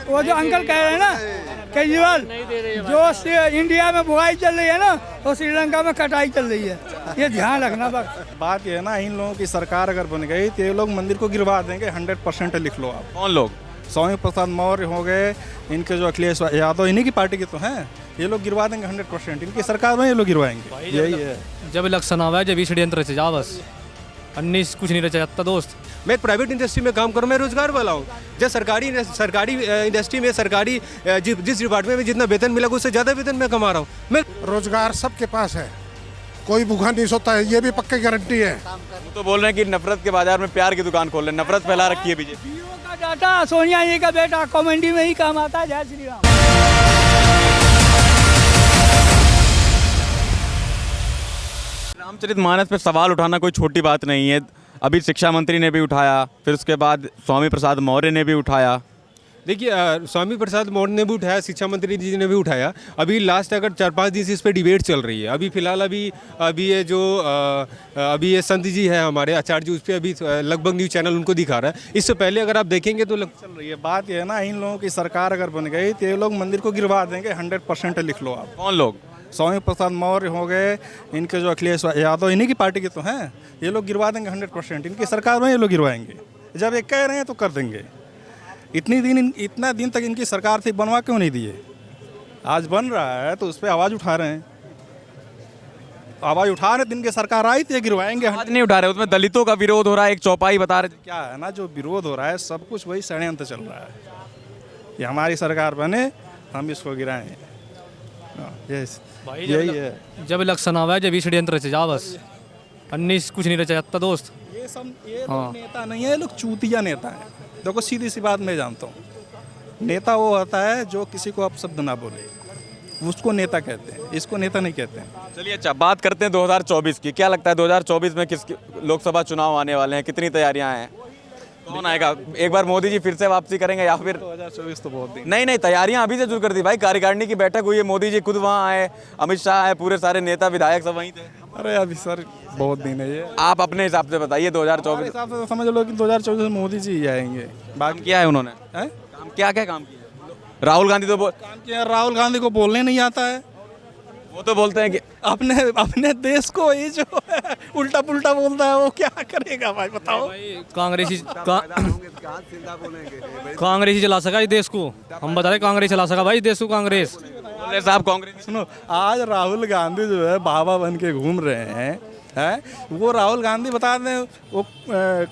वो जो अंकल कह रहे हैं ना केजरीवाल, जो इंडिया में बुआई चल रही है ना, वो श्रीलंका में कटाई चल रही है, ये ध्यान रखना बस। बात ये है ना, इन लोगों की सरकार अगर बन गई तो ये लोग मंदिर को गिरवा देंगे 100%। लिख लो आप। कौन लोग? स्वामी प्रसाद मौर्य हो गए, इनके जो अखिलेश यादव, इन्हीं की पार्टी के तो हैं, ये लोग गिरवा देंगे 100%। इनकी सरकार में ये लोग गिरवाएंगे, यही है। जब इलेक्शन आवा है, जब षड्यंत्र रचे जा बस, अन्य कुछ नहीं रचा जाता दोस्त। मैं एक प्राइवेट इंडस्ट्री में काम करूँ, मैं रोजगार वाला हूँ। जब सरकारी इंडस्ट्री में सरकारी जिस डिपार्टमेंट में जितना वेतन मिला उससे ज़्यादा वेतन मैं कमा रहा हूँ। मैं रोजगार सबके पास है, कोई भूखा नहीं सोता है, ये भी पक्की गारंटी है। वो तो बोल रहे हैं कि नफरत के बाजार में प्यार की दुकान खोल रहे हैं, नफरत फैला रखी है बीजेपी। का डाटा सोनिया जी का बेटा कॉमेडी में ही काम आता है। जय श्री राम। रामचरितमानस पे सवाल उठाना कोई छोटी बात नहीं है। अभी शिक्षा मंत्री ने भी उठाया, फिर उसके बाद स्वामी प्रसाद मौर्य ने भी उठाया। देखिए, स्वामी प्रसाद मौर्य ने भी उठाया, शिक्षा मंत्री जी ने भी उठाया। अभी लास्ट अगर 4-5 दिन से इस पर डिबेट चल रही है। अभी फिलहाल अभी ये जो अभी ये संत जी है हमारे आचार्य जी, उस पर अभी लगभग न्यूज़ चैनल उनको दिखा रहा है। इससे पहले अगर आप देखेंगे तो चल रही है। बात ये है ना, इन लोगों की सरकार अगर बन गई तो ये लोग मंदिर को गिरवा देंगे 100%। लिख लो आप। कौन लोग? स्वामी प्रसाद मौर्य हो गए, इनके जो अखिलेश यादव, इन्हीं की पार्टी के तो हैं, ये लोग गिरवा देंगे 100%। इनकी सरकार में ये लोग गिरवाएंगे। जब ये कह रहे हैं तो कर देंगे। इतना दिन तक इनकी सरकार थी, बनवा क्यों नहीं दिए? आज बन रहा है तो उस पर आवाज़ उठा रहे हैं। आवाज़ उठा रहे थे, इनकी सरकार आई तो ये गिरवाएंगे। आवाज नहीं उठा रहे, उसमें दलितों का विरोध हो रहा है, एक चौपाई बता रहे थे। क्या है ना, जो विरोध हो रहा है सब कुछ वही षड्यंत्र चल रहा है। ये हमारी सरकार बने, हम इसको गिराएं। यही है। जब इलेक्शन आवा है, जब षड्यंत्र रचे जा बस, अन्य कुछ नहीं रचा जाता दोस्त। ये लोग नेता नहीं है, ये लोग चूतिया नेता हैं। देखो, सीधी सी बात मैं जानता हूँ, नेता वो होता है जो किसी को अपशब्द ना बोले, उसको नेता कहते हैं, इसको नेता नहीं कहते हैं। चलिए, अच्छा बात करते हैं 2024 की। क्या लगता है 2024 में किस लोकसभा चुनाव आने वाले हैं? कितनी तैयारियां हैं? कौन आएगा? एक बार मोदी जी फिर से वापसी करेंगे या फिर 2024 तो बहुत दिन। नहीं, तैयारियां अभी से शुरू कर दी भाई। कार्यकारिणी की बैठक हुई है, मोदी जी खुद वहाँ आए, अमित शाह आए, पूरे सारे नेता विधायक सब वहीं थे। अरे अभी सर बहुत दिन है ये। आप अपने हिसाब से बताइए 2024 हिसाब से समझ लो कि 2024 में मोदी जी ही आएंगे। काम किया है उन्होंने? काम क्या काम किया? राहुल गांधी तो काम किया। राहुल गांधी को बोलने नहीं आता है। वो तो बोलते हैं कि अपने देश को ये जो उल्टा पुल्टा बोलता है, वो क्या करेगा भाई बताओ। कांग्रेस ही चला सका इस देश को। हम बता रहे कांग्रेस चला सका भाई देश को। कांग्रेस साहब, कांग्रेस सुनो, आज राहुल गांधी जो है बाबा बन के घूम रहे हैं, वो राहुल गांधी बता दें वो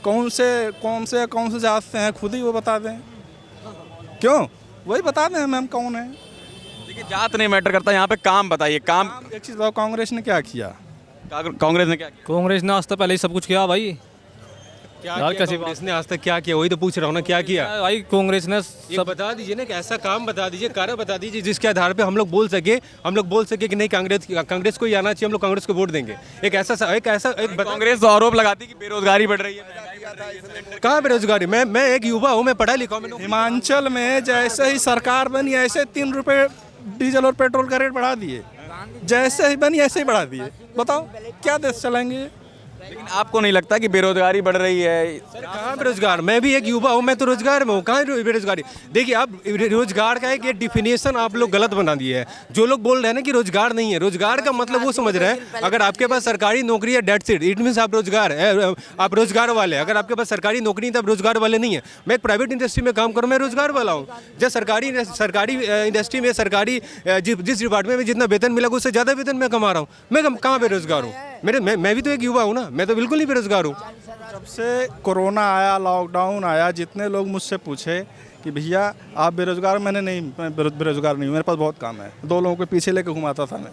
कौन से जात से हैं, खुद ही वो बता दें। क्यों? वही बता दें हम कौन है। देखिए, जात नहीं मैटर करता, यहाँ पे काम बताइए। काम एक चीज़ बताओ, कांग्रेस ने क्या किया? कांग्रेस ने क्या किया? कांग्रेस ने आज तक पहले ही सब कुछ किया भाई। कांग्रेस ने आज तक क्या किया? वही तो पूछ रहा हूँ ना, क्या किया भाई कांग्रेस ने? सब बता दीजिए ना, कि ऐसा काम बता दीजिए, कार्य बता दीजिए जिसके आधार पे हम लोग बोल सके कि नहीं, कांग्रेस को ही आना चाहिए, हम लोग कांग्रेस को वोट देंगे। कांग्रेस तो आरोप लगाती कि बेरोजगारी बढ़ रही है। कहाँ बेरोजगारी? मैं एक युवा हूँ, मैं पढ़ा लिखा हूँ। हिमाचल में जैसे ही सरकार बनी ऐसे 3 रुपये डीजल और पेट्रोल का रेट बढ़ा दिए। जैसे ही बनी ऐसे ही बढ़ा दिए। बताओ क्या देश चलेंगे? लेकिन आपको नहीं लगता कि बेरोजगारी बढ़ रही है? कहाँ बेरोजगार? मैं भी एक युवा हूँ, मैं तो रोजगार में हूँ। कहाँ बेरोजगारी? देखिए, आप रोजगार का एक डिफिनेशन आप लोग गलत बना दिए है। जो लोग बोल रहे हैं ना कि रोजगार नहीं है, रोजगार का मतलब वो समझ रहे हैं अगर आपके पास सरकारी नौकरी है, डेट्स इट, इट मीन्स आप रोजगार है, आप रोजगार वाले। अगर आपके पास सरकारी नौकरी नहीं तो आप रोजगार वाले नहीं है। मैं एक प्राइवेट इंडस्ट्री में काम करूँ, मैं रोजगार वाला हूँ। जब सरकारी इंडस्ट्री में सरकारी जिस डिपार्टमेंट में जितना वेतन मिला उससे ज़्यादा वेतन मैं कमा रहा हूँ। मैं कहाँ बेरोजगार हूँ? मैं भी तो एक युवा हूँ ना, मैं तो बिल्कुल नहीं बेरोजगार हूँ। जब से कोरोना आया, लॉकडाउन आया, जितने लोग मुझसे पूछे कि भैया आप बेरोजगार, मैंने नहीं, मैं बेरोजगार नहीं हूँ, मेरे पास बहुत काम है। 2 लोगों के पीछे लेके घुमाता था मैं।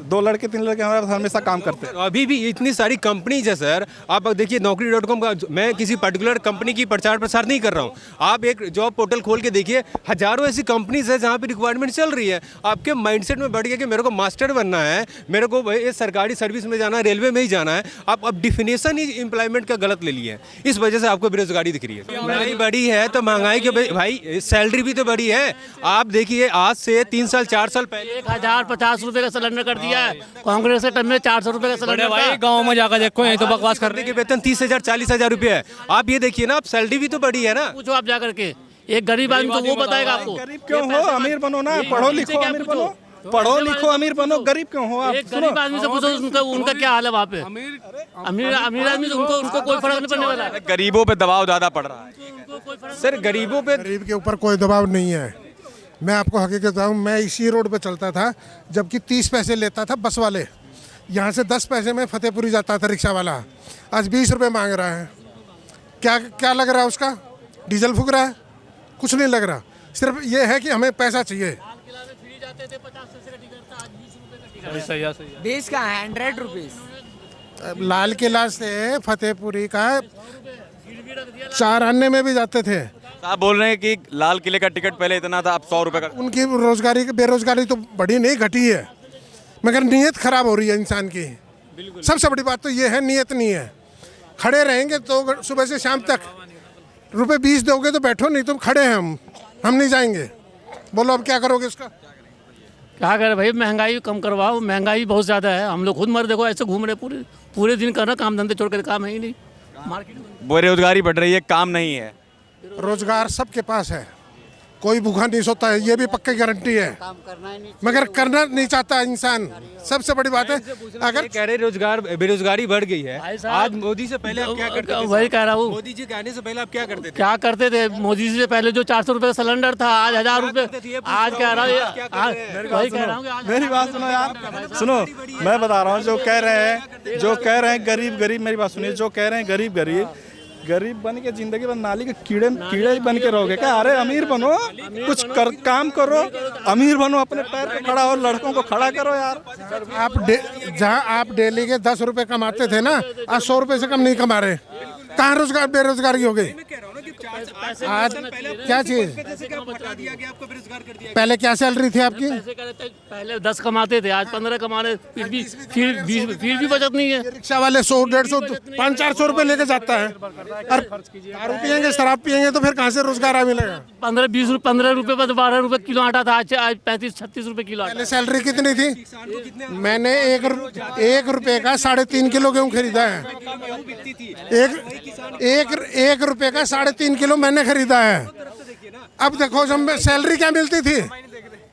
2 लड़के 3 लड़के हमारे साथ हमेशा काम करते हैं। अभी भी इतनी सारी कंपनीज है सर। आप देखिए naukri.com का, मैं किसी पर्टिकुलर कंपनी की प्रचार प्रसार नहीं कर रहा हूँ। आप एक जॉब पोर्टल खोल के देखिए, हजारों ऐसी कंपनीज है जहाँ पे रिक्वायरमेंट चल रही है। आपके माइंडसेट में बढ़ गया कि मेरे को मास्टर बनना है, मेरे को सरकारी सर्विस में जाना है, रेलवे में ही जाना है। आप अब डिफिनेशन ही एम्प्लॉयमेंट का गलत ले लिए हैं। इस वजह से आपको बेरोजगारी दिख रही है। महंगाई बढ़ी है तो महंगाई के भाई सैलरी भी तो बढ़ी है। आप देखिए, आज से 3 साल 4 साल पहले 1050 रुपये का सिलेंडर कर दिया है। कांग्रेस के टाइम में 400 रुपये का सिलेंडर भाई गाँव में जाकर देखो, यही तो बकवास कर रहे के वेतन 30,000 40,000 रुपये है। आप ये देखिए ना, आप सैलरी भी तो बढ़ी है ना। पूछो आप जाकर के, एक गरीब आदमी तो वो बताएगा आपको। गरीब क्यों हो, अमीर बनो ना, पढ़ो लिखो अमीर बनो, पढ़ो लिखो अमीर बनो, गरीब क्यों हो आप? एक गरीब आदमी से पूछो उनका क्या हाल है वहाँ पे। अमीर आदमी से उनको कोई फर्क नहीं पड़ने वाला है। गरीबों पे दबाव ज़्यादा पड़ रहा है। सर गरीबों पे गरीब के ऊपर कोई दबाव नहीं है। मैं आपको हकीकत बताऊं, मैं इसी रोड पे चलता था जबकि 30 पैसे लेता था बस वाले। यहाँ से 10 पैसे में फतेहपुरी जाता था रिक्शा वाला, आज 20 रुपये मांग रहा है। क्या क्या लग रहा है उसका? डीजल फूक रहा है? कुछ नहीं लग रहा, सिर्फ ये है कि हमें पैसा चाहिए। 20 का 100 रुपीज़। लाल किला से फतेहपुरी का 4 आने में भी जाते थे। आप बोल रहे हैं कि लाल किले का टिकट पहले इतना था, अब 100 रुपये का। उनकी रोजगारी बेरोजगारी तो बढ़ी नहीं, घटी है, मगर नीयत खराब हो रही है इंसान की। सबसे बड़ी बात तो ये है, नीयत नहीं है। खड़े रहेंगे तो सुबह से शाम तक, रुपए 20 दोगे तो बैठो, नहीं तो खड़े हैं हम नहीं जाएंगे। बोलो अब क्या करोगे इसका? क्या करे भाई, महंगाई कम करवाओ, महंगाई बहुत ज़्यादा है। हम लोग खुद मर देखो ऐसे घूम रहे पूरे दिन कर रहे, काम धंधे छोड़ कर काम है ही नहीं। मार्केट बेरोजगारी बढ़ रही है, काम नहीं है। रोजगार सबके पास है, कोई भूखा नहीं सोता है, ये भी पक्की गारंटी है, मगर करना नहीं चाहता इंसान। सबसे बड़ी बात है, अगर कह रहे रोजगार बेरोजगारी बढ़ गई है। आज मोदी से पहले आप क्या करते थे? वही कह रहा हूँ, मोदी जी के आने से पहले आप क्या करते थे? क्या करते थे? मोदी जी से पहले जो 400 रुपये का सिलेंडर था, आज 1000 रुपये। आज कह रहा हूँ, वही कह रहा हूँ कि आज मेरी बात सुनो यार, सुनो, मैं बता रहा हूँ, जो कह रहे हैं गरीब, मेरी बात सुनिए, जो कह रहे हैं गरीब बन के जिंदगी भर नाली के कीड़े बन के रहोगे क्या? अरे अमीर बनो, कुछ काम करो, अमीर बनो, अपने पैर पे खड़ा हो, लड़कों को खड़ा करो यार। जहाँ आप डेली के 10 रुपए कमाते थे ना, आज 100 रुपए से कम नहीं कमा रहे। कहाँ रोजगार बेरोजगारी हो गई? आज क्या चीज? पहले क्या सैलरी थी आपकी? पहले 10 कमाते थे, आज 15 कमा रहे, फिर भी बचत नहीं है। रिक्शा वाले 100, 150, 500-400 रुपए लेके जाता है, और दारू पियेंगे, शराब पियेंगे तो फिर कहाँ से रोजगार मिलेगा? 15 रुपए पर 12 रुपए किलो आटा था, आज 35-36 रुपए किलो आटा। पहले सैलरी कितनी थी? मैंने 1 रुपए का 3.5 किलो गेहूँ खरीदा है। 1 रुपए का 3.5 किलो मैंने खरीदा है। अब देखो, जब सैलरी क्या मिलती थी?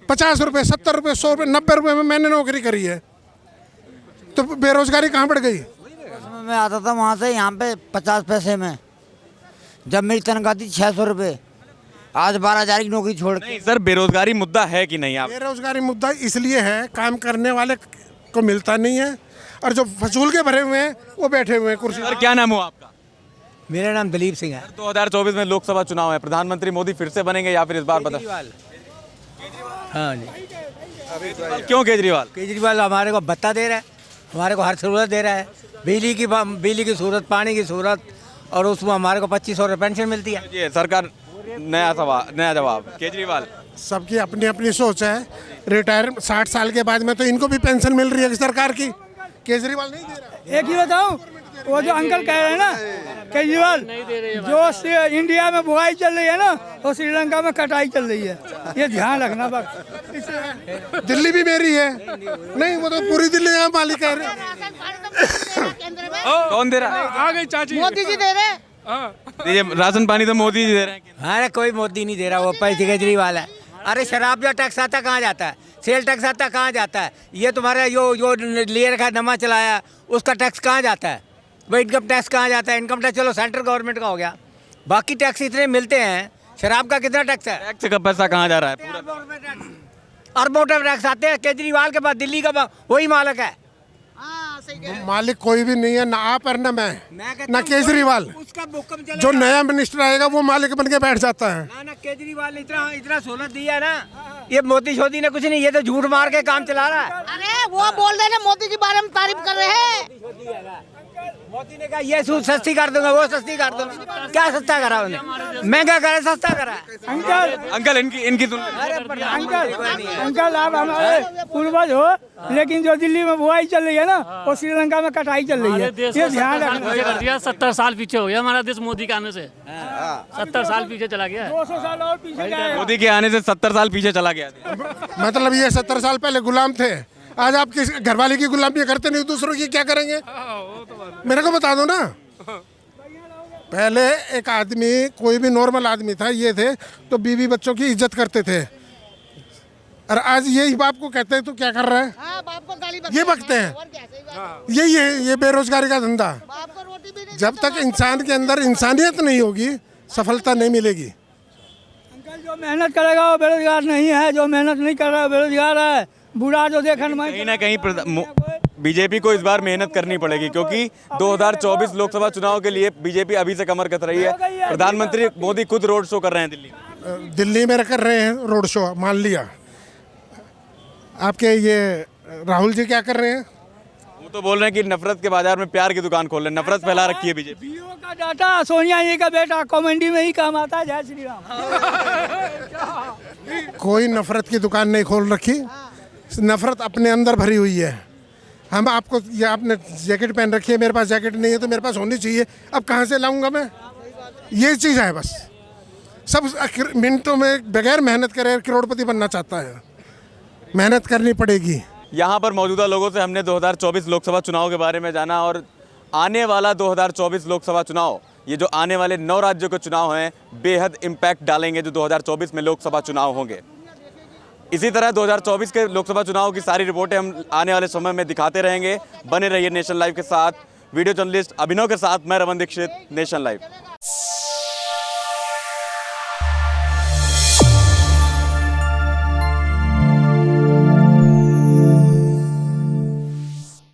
50 रुपए, 70 रुपए, 100 रुपए, 90 रुपए में मैंने नौकरी करी है। तो बेरोजगारी कहाँ बढ़ गई? मैं आता था वहाँ से यहाँ पे 50 पैसे में, जब मेरी तनख्वाह थी 600 रुपये, आज 12,000 की नौकरी छोड़ के। नहीं सर, बेरोजगारी मुद्दा है कि नहीं? आप बेरोजगारी मुद्दा इसलिए है, काम करने वाले को मिलता नहीं है, और जो फजूल के भरे हुए हैं वो बैठे हुए हैं कुर्सी। सर क्या नाम हो आपका? मेरा नाम दलीप सिंह है। 2024 में लोकसभा चुनाव है, प्रधानमंत्री मोदी फिर से बनेंगे या फिर इस बार बदल? हाँ जी, क्यों केजरीवाल? केजरीवाल हमारे को भत्ता दे रहा है, हमारे को हर सहूलत दे रहा है, बिजली की सूरत, पानी की सूरत, और उसमें हमारे को 2500 रुपये पेंशन मिलती है। ये सरकार, नया जवाब केजरीवाल। सबकी अपनी अपनी सोच है। रिटायर 60 साल के बाद में तो इनको भी पेंशन मिल रही है सरकार की, केजरीवाल नहीं दे रहा। एक ही बताऊं, वो जो अंकल कह रहे हैं ना, केजरीवाल, जो इंडिया में बुआई चल रही है ना, वो श्रीलंका में कटाई चल रही है, ये ध्यान रखना। बस दिल्ली भी मेरी है, नहीं वो तो पूरी दिल्ली यहाँ मालिक है। कौन दे रहा है? आ गई चाची, मोदी जी दे रहे। ये राशन पानी तो मोदी जी दे रहे हैं। अरे कोई मोदी नहीं दे रहा, वो पैसे केजरीवाल है। अरे शराब का टैक्स आता कहाँ जाता है? सेल टैक्स आता कहाँ जाता है? ये तुम्हारा जो ले रखा है, नमा चलाया, उसका टैक्स कहाँ जाता है? भाई इनकम टैक्स कहाँ जाता है? इनकम टैक्स चलो सेंट्रल गवर्नमेंट का हो गया, बाकी टैक्स इतने मिलते हैं, शराब का कितना टैक्स है? टैक्स का पैसा कहाँ जा रहा है? अरबों टैक्स आते हैं केजरीवाल के पास, दिल्ली का वही मालिक है। मालिक कोई भी नहीं है, ना आप और ना मैं ना केजरीवाल। उसका हुक्म चलेगा। जो नया मिनिस्टर आएगा वो मालिक बन के बैठ जाता है। ना केजरीवाल ने इतना सहूलत दिया है ना, ये मोदी शोदी ने कुछ नहीं, ये तो झूठ मार के काम चला रहा है। अरे वो बोल रहे ना, मोदी के बारे में तारीफ कर रहे हैं। मोदी ने कहा ये सूद सस्ती कर दूंगा, वो सस्ती कर दूंगा। क्या सस्ता करा उन्हें? महंगा करे, सस्ता करा। अंकल इनकी सुन। अंकल आप हमारे पूर्वज हो, लेकिन जो दिल्ली में बुआई चल रही है ना, वो श्रीलंका में कटाई चल रही है, ये ध्यान रखना। 70 साल पीछे हो गया हमारा देश मोदी के आने से। 70 साल पीछे चला गया। 200 साल और पीछे जाएगा। मोदी के आने से 70 साल पीछे चला गया। मतलब ये 70 साल पहले गुलाम थे, आज आप किस घरवाले की गुलामी करते नहीं, दूसरों की क्या करेंगे? मेरे को बता दो ना। पहले एक आदमी, कोई भी नॉर्मल आदमी था, ये थे तो बीवी बच्चों की इज्जत करते थे, और आज यही बाप को कहते हैं तो क्या कर रहा है, हाँ, बाप को गाली ये बकते हैं। और क्या, सही बात यही है ये बेरोजगारी का धंधा। है। बाप को रोटी भी नहीं जब तक इंसान के अंदर इंसानियत नहीं होगी, सफलता नहीं मिलेगी। अंकल जो मेहनत करेगा वो बेरोजगार नहीं है, जो मेहनत नहीं कर रहा है बेरोजगार है। बूढ़ा जो देखन में कहीं ना कहीं बीजेपी को इस बार मेहनत करनी पड़ेगी, क्योंकि 2024 लोकसभा चुनाव के लिए बीजेपी अभी से कमर कस रही है। प्रधानमंत्री मोदी खुद रोड शो कर रहे हैं दिल्ली में। दिल्ली में कर रहे हैं रोड शो, मान लिया। आपके ये राहुल जी क्या कर रहे हैं? वो तो बोल रहे हैं कि नफरत के बाजार में प्यार की दुकान खोल रहे हैं, नफरत फैला रखी है बीजेपी। बीओ का डाटा सोनिया जी का बेटा कॉमेडी में ही काम आता है। जय श्री राम। कोई नफरत की दुकान नहीं खोल रखी, नफरत अपने अंदर भरी हुई है। हम आपको, ये आपने जैकेट पहन रखी है, मेरे पास जैकेट नहीं है तो मेरे पास होनी चाहिए, अब कहाँ से लाऊंगा मैं? ये चीज़ है बस। सब मिनटों में बगैर मेहनत करे करोड़पति बनना चाहता है, मेहनत करनी पड़ेगी। यहाँ पर मौजूदा लोगों से हमने 2024 लोकसभा चुनाव के बारे में जाना, और आने वाला 2024 लोकसभा चुनाव, ये जो आने वाले 9 राज्यों के चुनाव हैं, बेहद इम्पैक्ट डालेंगे जो 2024 में लोकसभा चुनाव होंगे। इसी तरह 2024 के लोकसभा चुनाव की सारी रिपोर्टें हम आने वाले समय में दिखाते रहेंगे। बने रहिए नेशन लाइव के साथ। वीडियो जर्नलिस्ट अभिनव के साथ मैं रमन दीक्षित, नेशन लाइव।